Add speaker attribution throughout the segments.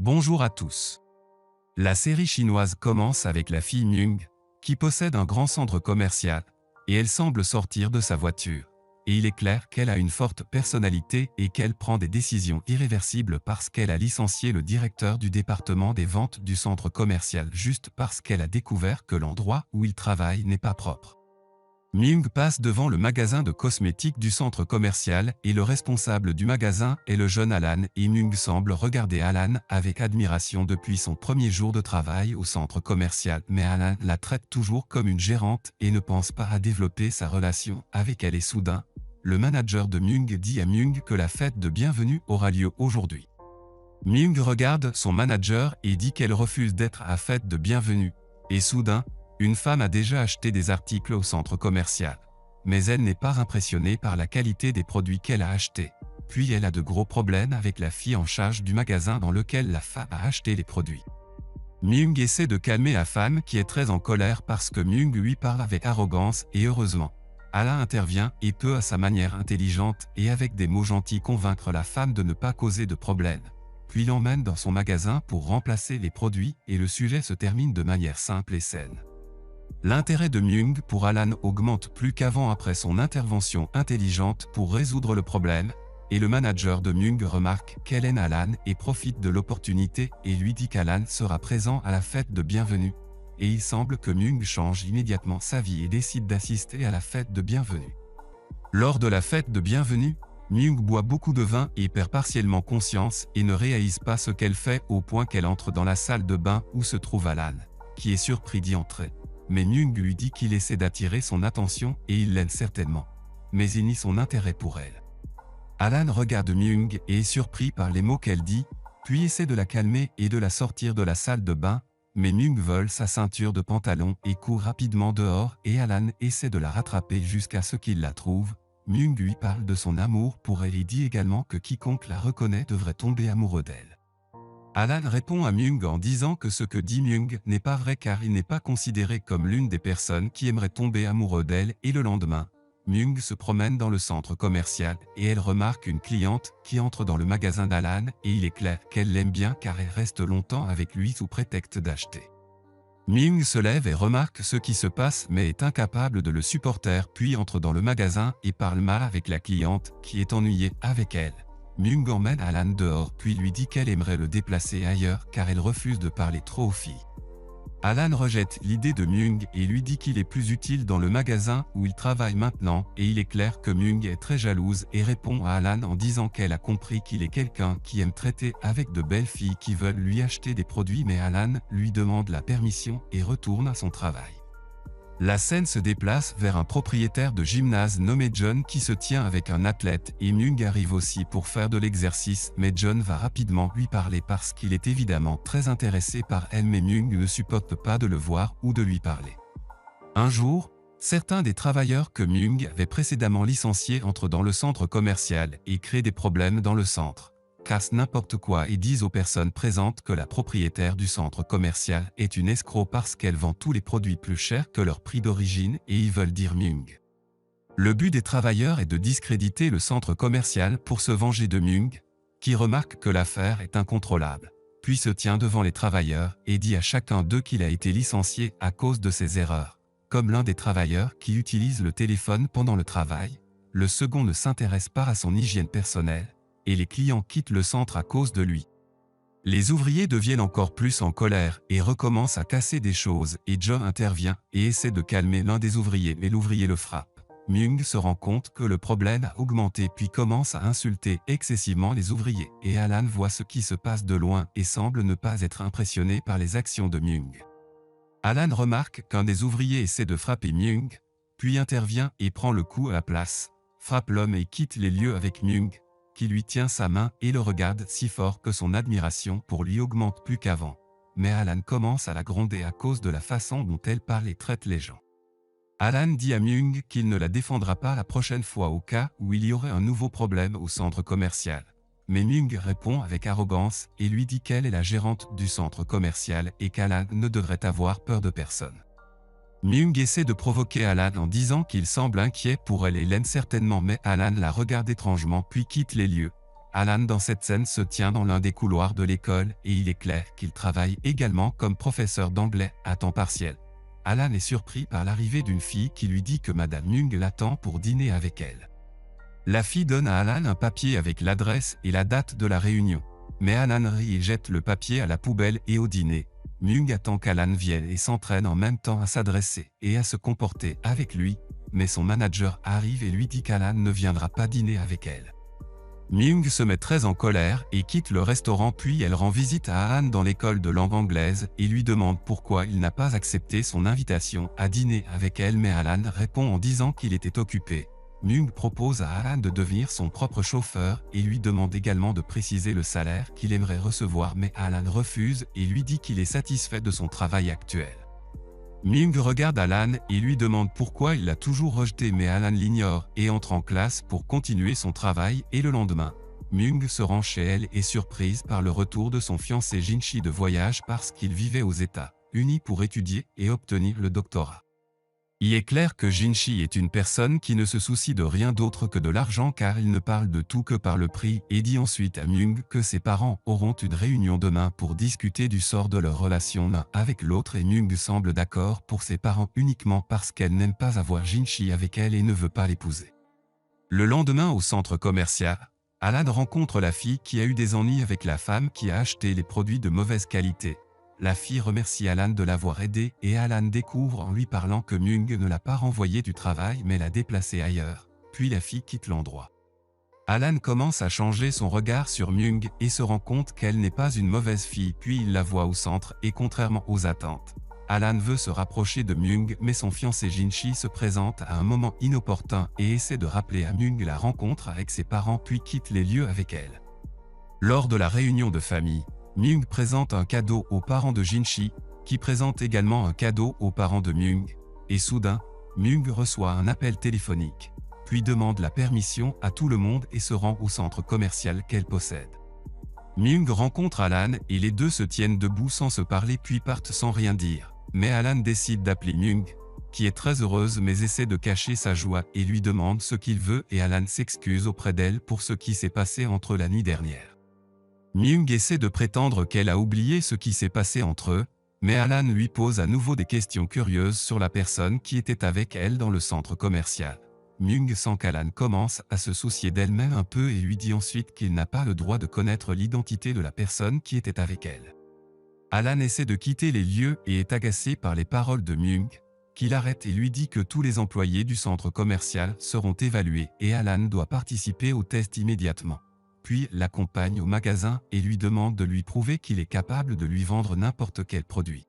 Speaker 1: Bonjour à tous. La série chinoise commence avec la fille Myung, qui possède un grand centre commercial, et elle semble sortir de sa voiture. Et il est clair qu'elle a une forte personnalité et qu'elle prend des décisions irréversibles parce qu'elle a licencié le directeur du département des ventes du centre commercial juste parce qu'elle a découvert que l'endroit où il travaille n'est pas propre. Myung passe devant le magasin de cosmétiques du centre commercial et le responsable du magasin est le jeune Alan et Myung semble regarder Alan avec admiration depuis son premier jour de travail au centre commercial, mais Alan la traite toujours comme une gérante et ne pense pas à développer sa relation avec elle et soudain, le manager de Myung dit à Myung que la fête de bienvenue aura lieu aujourd'hui. Myung regarde son manager et dit qu'elle refuse d'être à fête de bienvenue, et soudain, une femme a déjà acheté des articles au centre commercial. Mais elle n'est pas impressionnée par la qualité des produits qu'elle a achetés. Puis elle a de gros problèmes avec la fille en charge du magasin dans lequel la femme a acheté les produits. Myung essaie de calmer la femme qui est très en colère parce que Myung lui parle avec arrogance et heureusement. Alan intervient et peut à sa manière intelligente et avec des mots gentils convaincre la femme de ne pas causer de problème. Puis l'emmène dans son magasin pour remplacer les produits et le sujet se termine de manière simple et saine. L'intérêt de Myung pour Alan augmente plus qu'avant après son intervention intelligente pour résoudre le problème, et le manager de Myung remarque qu'elle aime Alan et profite de l'opportunité et lui dit qu'Alan sera présent à la fête de bienvenue. Et il semble que Myung change immédiatement sa vie et décide d'assister à la fête de bienvenue. Lors de la fête de bienvenue, Myung boit beaucoup de vin et perd partiellement conscience et ne réalise pas ce qu'elle fait au point qu'elle entre dans la salle de bain où se trouve Alan, qui est surpris d'y entrer. Mais Myung lui dit qu'il essaie d'attirer son attention et il l'aime certainement. Mais il nie son intérêt pour elle. Alan regarde Myung et est surpris par les mots qu'elle dit, puis essaie de la calmer et de la sortir de la salle de bain, mais Myung vole sa ceinture de pantalon et court rapidement dehors et Alan essaie de la rattraper jusqu'à ce qu'il la trouve. Myung lui parle de son amour pour elle et dit également que quiconque la reconnaît devrait tomber amoureux d'elle. Alan répond à Myung en disant que ce que dit Myung n'est pas vrai car il n'est pas considéré comme l'une des personnes qui aimeraient tomber amoureux d'elle et le lendemain, Myung se promène dans le centre commercial et elle remarque une cliente qui entre dans le magasin d'Alan et il est clair qu'elle l'aime bien car elle reste longtemps avec lui sous prétexte d'acheter. Myung se lève et remarque ce qui se passe mais est incapable de le supporter puis entre dans le magasin et parle mal avec la cliente qui est ennuyée avec elle. Myung emmène Alan dehors puis lui dit qu'elle aimerait le déplacer ailleurs car elle refuse de parler trop aux filles. Alan rejette l'idée de Myung et lui dit qu'il est plus utile dans le magasin où il travaille maintenant et il est clair que Myung est très jalouse et répond à Alan en disant qu'elle a compris qu'il est quelqu'un qui aime traiter avec de belles filles qui veulent lui acheter des produits mais Alan lui demande la permission et retourne à son travail. La scène se déplace vers un propriétaire de gymnase nommé John qui se tient avec un athlète et Myung arrive aussi pour faire de l'exercice mais John va rapidement lui parler parce qu'il est évidemment très intéressé par elle mais Myung ne supporte pas de le voir ou de lui parler. Un jour, certains des travailleurs que Myung avait précédemment licenciés entrent dans le centre commercial et créent des problèmes dans le centre. Cassent n'importe quoi et disent aux personnes présentes que la propriétaire du centre commercial est une escroc parce qu'elle vend tous les produits plus chers que leur prix d'origine et ils veulent dire Myung. Le but des travailleurs est de discréditer le centre commercial pour se venger de Myung, qui remarque que l'affaire est incontrôlable, puis se tient devant les travailleurs et dit à chacun d'eux qu'il a été licencié à cause de ses erreurs, comme l'un des travailleurs qui utilise le téléphone pendant le travail, le second ne s'intéresse pas à son hygiène personnelle, et les clients quittent le centre à cause de lui. Les ouvriers deviennent encore plus en colère et recommencent à casser des choses et John intervient et essaie de calmer l'un des ouvriers mais l'ouvrier le frappe. Myung se rend compte que le problème a augmenté puis commence à insulter excessivement les ouvriers et Alan voit ce qui se passe de loin et semble ne pas être impressionné par les actions de Myung. Alan remarque qu'un des ouvriers essaie de frapper Myung, puis intervient et prend le coup à la place, frappe l'homme et quitte les lieux avec Myung, qui lui tient sa main et le regarde si fort que son admiration pour lui augmente plus qu'avant. Mais Alan commence à la gronder à cause de la façon dont elle parle et traite les gens. Alan dit à Myung qu'il ne la défendra pas la prochaine fois au cas où il y aurait un nouveau problème au centre commercial. Mais Myung répond avec arrogance et lui dit qu'elle est la gérante du centre commercial et qu'Alan ne devrait avoir peur de personne. Myung essaie de provoquer Alan en disant qu'il semble inquiet pour elle et l'aime certainement mais Alan la regarde étrangement puis quitte les lieux. Alan dans cette scène se tient dans l'un des couloirs de l'école et il est clair qu'il travaille également comme professeur d'anglais à temps partiel. Alan est surpris par l'arrivée d'une fille qui lui dit que Madame Myung l'attend pour dîner avec elle. La fille donne à Alan un papier avec l'adresse et la date de la réunion. Mais Alan rit et jette le papier à la poubelle et au dîner. Myung attend qu'Alan vienne et s'entraîne en même temps à s'adresser et à se comporter avec lui, mais son manager arrive et lui dit qu'Alan ne viendra pas dîner avec elle. Myung se met très en colère et quitte le restaurant puis elle rend visite à Alan dans l'école de langue anglaise et lui demande pourquoi il n'a pas accepté son invitation à dîner avec elle mais Alan répond en disant qu'il était occupé. Myung propose à Alan de devenir son propre chauffeur et lui demande également de préciser le salaire qu'il aimerait recevoir mais Alan refuse et lui dit qu'il est satisfait de son travail actuel. Myung regarde Alan et lui demande pourquoi il l'a toujours rejeté mais Alan l'ignore et entre en classe pour continuer son travail et le lendemain, Myung se rend chez elle et surprise par le retour de son fiancé Jinshi de voyage parce qu'il vivait aux États-Unis pour étudier et obtenir le doctorat. Il est clair que Jinshi est une personne qui ne se soucie de rien d'autre que de l'argent car il ne parle de tout que par le prix et dit ensuite à Myung que ses parents auront une réunion demain pour discuter du sort de leur relation l'un avec l'autre et Myung semble d'accord pour ses parents uniquement parce qu'elle n'aime pas avoir Jinshi avec elle et ne veut pas l'épouser. Le lendemain au centre commercial, Alan rencontre la fille qui a eu des ennuis avec la femme qui a acheté les produits de mauvaise qualité. La fille remercie Alan de l'avoir aidé et Alan découvre en lui parlant que Myung ne l'a pas renvoyé du travail mais l'a déplacé ailleurs, puis la fille quitte l'endroit. Alan commence à changer son regard sur Myung et se rend compte qu'elle n'est pas une mauvaise fille puis il la voit au centre et contrairement aux attentes. Alan veut se rapprocher de Myung mais son fiancé Jinshi se présente à un moment inopportun et essaie de rappeler à Myung la rencontre avec ses parents puis quitte les lieux avec elle. Lors de la réunion de famille, Myung présente un cadeau aux parents de Jinshi, qui présente également un cadeau aux parents de Myung, et soudain, Myung reçoit un appel téléphonique, puis demande la permission à tout le monde et se rend au centre commercial qu'elle possède. Myung rencontre Alan et les deux se tiennent debout sans se parler puis partent sans rien dire, mais Alan décide d'appeler Myung, qui est très heureuse mais essaie de cacher sa joie et lui demande ce qu'il veut et Alan s'excuse auprès d'elle pour ce qui s'est passé entre la nuit dernière. Myung essaie de prétendre qu'elle a oublié ce qui s'est passé entre eux, mais Alan lui pose à nouveau des questions curieuses sur la personne qui était avec elle dans le centre commercial. Myung sent qu'Alan commence à se soucier d'elle-même un peu et lui dit ensuite qu'il n'a pas le droit de connaître l'identité de la personne qui était avec elle. Alan essaie de quitter les lieux et est agacé par les paroles de Myung, qui l'arrête et lui dit que tous les employés du centre commercial seront évalués et Alan doit participer au test immédiatement. Puis l'accompagne au magasin et lui demande de lui prouver qu'il est capable de lui vendre n'importe quel produit.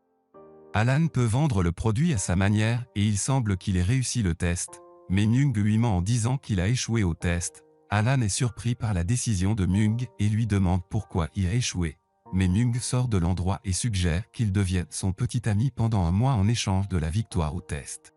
Speaker 1: Alan peut vendre le produit à sa manière et il semble qu'il ait réussi le test, mais Myung lui ment en disant qu'il a échoué au test. Alan est surpris par la décision de Myung et lui demande pourquoi il a échoué, mais Myung sort de l'endroit et suggère qu'il devienne son petit ami pendant un mois en échange de la victoire au test.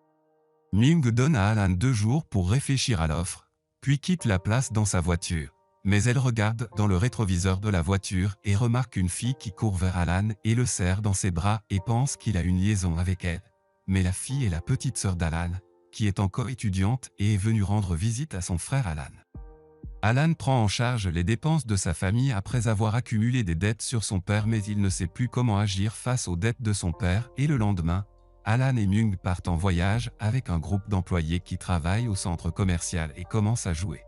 Speaker 1: Myung donne à Alan 2 jours pour réfléchir à l'offre, puis quitte la place dans sa voiture. Mais elle regarde dans le rétroviseur de la voiture et remarque une fille qui court vers Alan et le serre dans ses bras et pense qu'il a une liaison avec elle. Mais la fille est la petite sœur d'Alan, qui est encore étudiante et est venue rendre visite à son frère Alan. Alan prend en charge les dépenses de sa famille après avoir accumulé des dettes sur son père mais il ne sait plus comment agir face aux dettes de son père et le lendemain, Alan et Myung partent en voyage avec un groupe d'employés qui travaillent au centre commercial et commencent à jouer.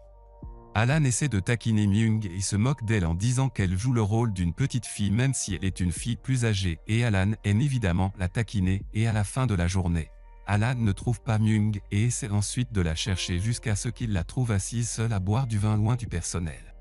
Speaker 1: Alan essaie de taquiner Myung et se moque d'elle en disant qu'elle joue le rôle d'une petite fille même si elle est une fille plus âgée et Alan aime évidemment la taquiner et à la fin de la journée, Alan ne trouve pas Myung et essaie ensuite de la chercher jusqu'à ce qu'il la trouve assise seule à boire du vin loin du personnel.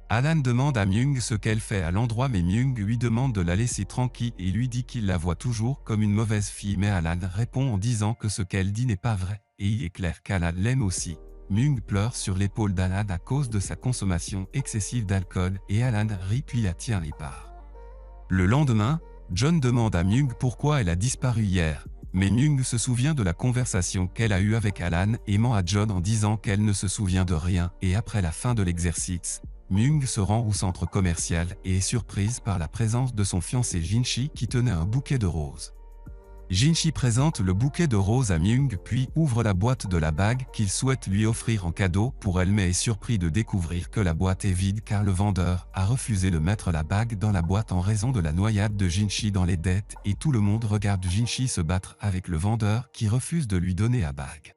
Speaker 1: Alan demande à Myung ce qu'elle fait à l'endroit mais Myung lui demande de la laisser tranquille et lui dit qu'il la voit toujours comme une mauvaise fille mais Alan répond en disant que ce qu'elle dit n'est pas vrai et il est clair qu'Alan l'aime aussi. Myung pleure sur l'épaule d'Alan à cause de sa consommation excessive d'alcool et Alan rit puis la tient les parts. Le lendemain, John demande à Myung pourquoi elle a disparu hier, mais Myung se souvient de la conversation qu'elle a eue avec Alan et ment à John en disant qu'elle ne se souvient de rien et après la fin de l'exercice, Myung se rend au centre commercial et est surprise par la présence de son fiancé Jinshi qui tenait un bouquet de roses. Jinshi présente le bouquet de roses à Myung puis ouvre la boîte de la bague qu'il souhaite lui offrir en cadeau pour elle mais est surpris de découvrir que la boîte est vide car le vendeur a refusé de mettre la bague dans la boîte en raison de la noyade de Jinshi dans les dettes et tout le monde regarde Jinshi se battre avec le vendeur qui refuse de lui donner la bague.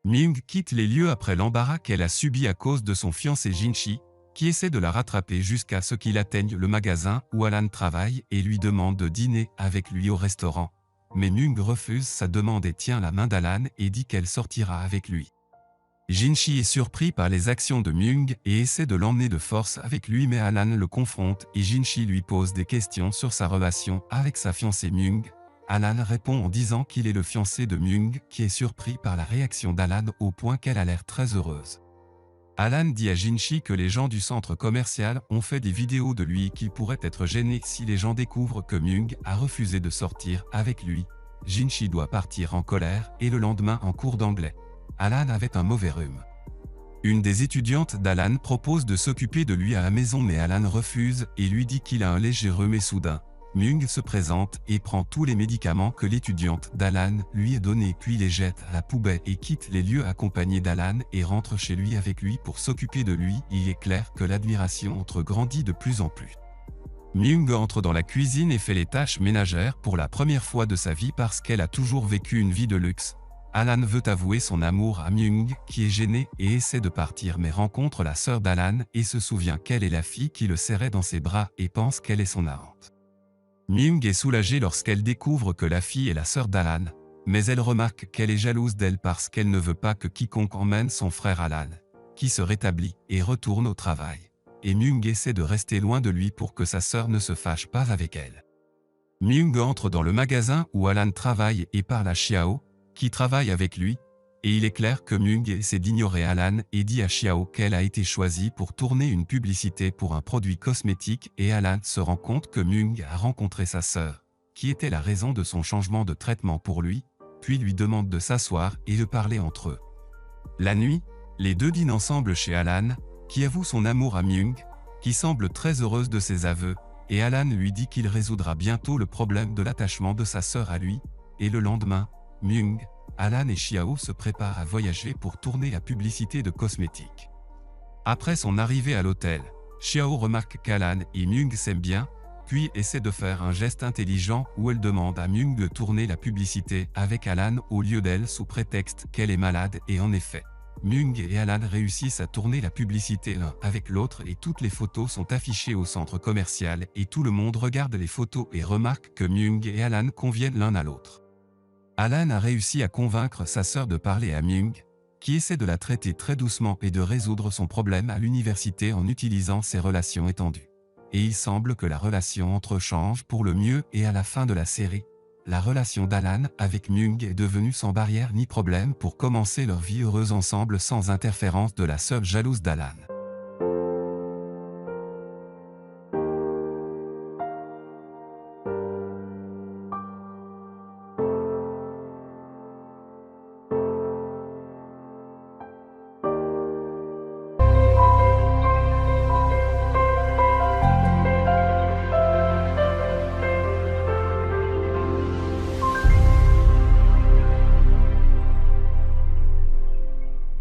Speaker 1: Myung quitte les lieux après l'embarras qu'elle a subi à cause de son fiancé Jinshi, qui essaie de la rattraper jusqu'à ce qu'il atteigne le magasin où Alan travaille et lui demande de dîner avec lui au restaurant. Mais Myung refuse sa demande et tient la main d'Alan et dit qu'elle sortira avec lui. Jinshi est surpris par les actions de Myung et essaie de l'emmener de force avec lui mais Alan le confronte et Jinshi lui pose des questions sur sa relation avec sa fiancée Myung. Alan répond en disant qu'il est le fiancé de Myung qui est surpris par la réaction d'Alan au point qu'elle a l'air très heureuse. Alan dit à Jinshi que les gens du centre commercial ont fait des vidéos de lui et qu'il pourrait être gêné si les gens découvrent que Myung a refusé de sortir avec lui. Jinshi doit partir en colère et le lendemain en cours d'anglais. Alan avait un mauvais rhume. Une des étudiantes d'Alan propose de s'occuper de lui à la maison mais Alan refuse et lui dit qu'il a un léger rhume et soudain. Myung se présente et prend tous les médicaments que l'étudiante d'Alan lui a donnés puis les jette à la poubelle et quitte les lieux accompagné d'Alan et rentre chez lui avec lui pour s'occuper de lui. Il est clair que l'admiration entre grandit de plus en plus. Myung entre dans la cuisine et fait les tâches ménagères pour la première fois de sa vie parce qu'elle a toujours vécu une vie de luxe. Alan veut avouer son amour à Myung qui est gênée et essaie de partir mais rencontre la sœur d'Alan et se souvient qu'elle est la fille qui le serrait dans ses bras et pense qu'elle est son amante. Myung est soulagée lorsqu'elle découvre que la fille est la sœur d'Alan, mais elle remarque qu'elle est jalouse d'elle parce qu'elle ne veut pas que quiconque emmène son frère Alan, qui se rétablit et retourne au travail. Et Myung essaie de rester loin de lui pour que sa sœur ne se fâche pas avec elle. Myung entre dans le magasin où Alan travaille et parle à Xiao, qui travaille avec lui, et il est clair que Myung essaie d'ignorer Alan et dit à Xiao qu'elle a été choisie pour tourner une publicité pour un produit cosmétique et Alan se rend compte que Myung a rencontré sa sœur, qui était la raison de son changement de traitement pour lui, puis lui demande de s'asseoir et de parler entre eux. La nuit, les deux dînent ensemble chez Alan, qui avoue son amour à Myung, qui semble très heureuse de ses aveux, et Alan lui dit qu'il résoudra bientôt le problème de l'attachement de sa sœur à lui, et le lendemain, Myung, Alan et Xiao se préparent à voyager pour tourner la publicité de cosmétiques. Après son arrivée à l'hôtel, Xiao remarque qu'Alan et Myung s'aiment bien, puis essaie de faire un geste intelligent où elle demande à Myung de tourner la publicité avec Alan au lieu d'elle sous prétexte qu'elle est malade et en effet, Myung et Alan réussissent à tourner la publicité l'un avec l'autre et toutes les photos sont affichées au centre commercial et tout le monde regarde les photos et remarque que Myung et Alan conviennent l'un à l'autre. Alan a réussi à convaincre sa sœur de parler à Myung, qui essaie de la traiter très doucement et de résoudre son problème à l'université en utilisant ses relations étendues. Et il semble que la relation entre eux change pour le mieux et à la fin de la série, la relation d'Alan avec Myung est devenue sans barrière ni problème pour commencer leur vie heureuse ensemble sans interférence de la sœur jalouse d'Alan.